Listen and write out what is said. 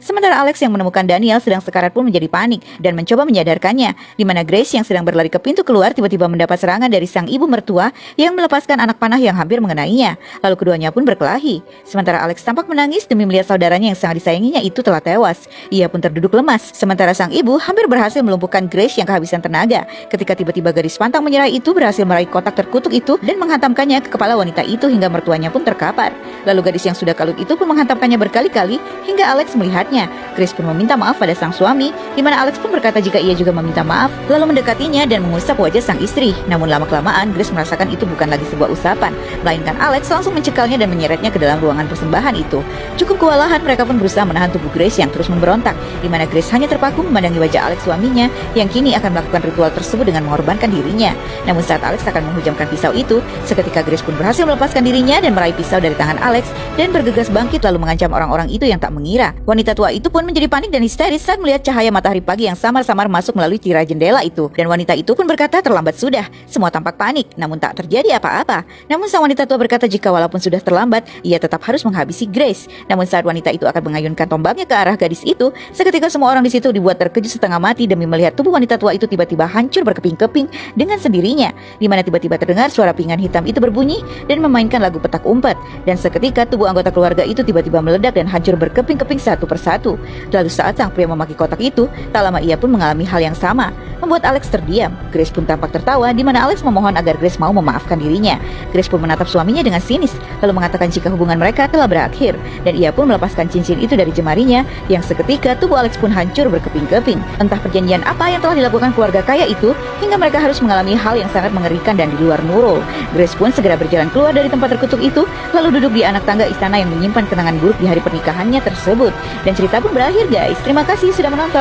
Sementara Alex yang menemukan Daniel sedang sekarat pun menjadi panik dan mencoba menyadarkannya, di mana Grace yang sedang berlari ke pintu keluar tiba-tiba mendapat serangan dari sang ibu mertua yang melepaskan anak panah yang hampir mengenainya. Lalu keduanya pun berkelahi. Sementara Alex tampak menangis demi melihat saudaranya yang sangat disayanginya itu telah tewas. Ia pun terduduk lemas. Sementara sang ibu hampir berhasil melumpuhkan Grace yang kehabisan tenaga ketika tiba-tiba gadis pantang menyerah itu berhasil meraih kotak terkutuk itu dan menghantamkannya ke kepala wanita itu hingga mertuanya pun terkapar. Lalu gadis yang sudah kalut itu pun menghantamkannya berkali-kali hingga Alex melihatnya. Grace pun meminta maaf pada sang suami, di mana Alex pun berkata jika ia juga meminta maaf, lalu mendekatinya dan mengusap wajah sang istri. Namun lama-kelamaan Grace merasakan itu bukan lagi sebuah usapan, melainkan Alex langsung mencekalnya dan menyeretnya ke dalam ruangan persembahan itu. Cukup kewalahan, mereka pun berusaha menahan tubuh Grace yang terus memberontak, di mana Grace hanya terpaku memandangi wajah Alex suaminya yang kini akan melakukan ritual tersebut dengan mengorbankan dirinya. Namun saat Alex akan menghujamkan pisau itu, seketika Grace pun berhasil melepaskan dirinya dan meraih pisau dari tangan Alex dan bergegas bangkit lalu mengancam orang-orang itu yang tak mengira. Wanita tua itu pun menjadi panik dan histeris saat melihat cahaya matahari pagi yang samar-samar masuk melalui tirai jendela itu. Dan wanita itu pun berkata terlambat sudah. Semua tampak panik, namun tak terjadi apa-apa. Namun sang wanita tua berkata jika walaupun sudah terlambat, ia tetap harus menghabisi Grace. Namun saat wanita itu akan mengayunkan tombaknya ke arah gadis itu, seketika semua orang di situ dibuat terkejut setengah mati demi melihat tubuh wanita tua itu tiba-tiba hancur berkeping-keping dengan sendirinya. Di mana tiba-tiba terdengar suara pinggan hitam itu berbunyi dan memainkan lagu petak umpet. Dan seketika tubuh anggota keluarga itu tiba-tiba meledak dan hancur berkeping-keping satu persatu. Lalu saat sang pria memakai kotak itu, tak lama ia pun mengalami hal yang sama, membuat Alex terdiam. Grace pun tampak tertawa, di mana Alex memohon agar Grace mau memaafkan dirinya. Grace pun menatap suaminya dengan sinis, lalu mengatakan jika hubungan mereka telah berakhir, dan ia pun melepaskan cincin itu dari jemarinya, yang seketika tubuh Alex pun hancur berkeping-keping. Entah perjanjian apa yang telah dilakukan keluarga kaya itu, hingga mereka harus mengalami hal yang sangat mengerikan dan di luar nurul. Grace pun segera berjalan keluar dari tempat terkutuk itu, lalu duduk di anak tangga istana yang menyimpan kenangan buruk di hari pernikahannya tersebut. Dan cerita pun berakhir guys. Terima kasih sudah menonton.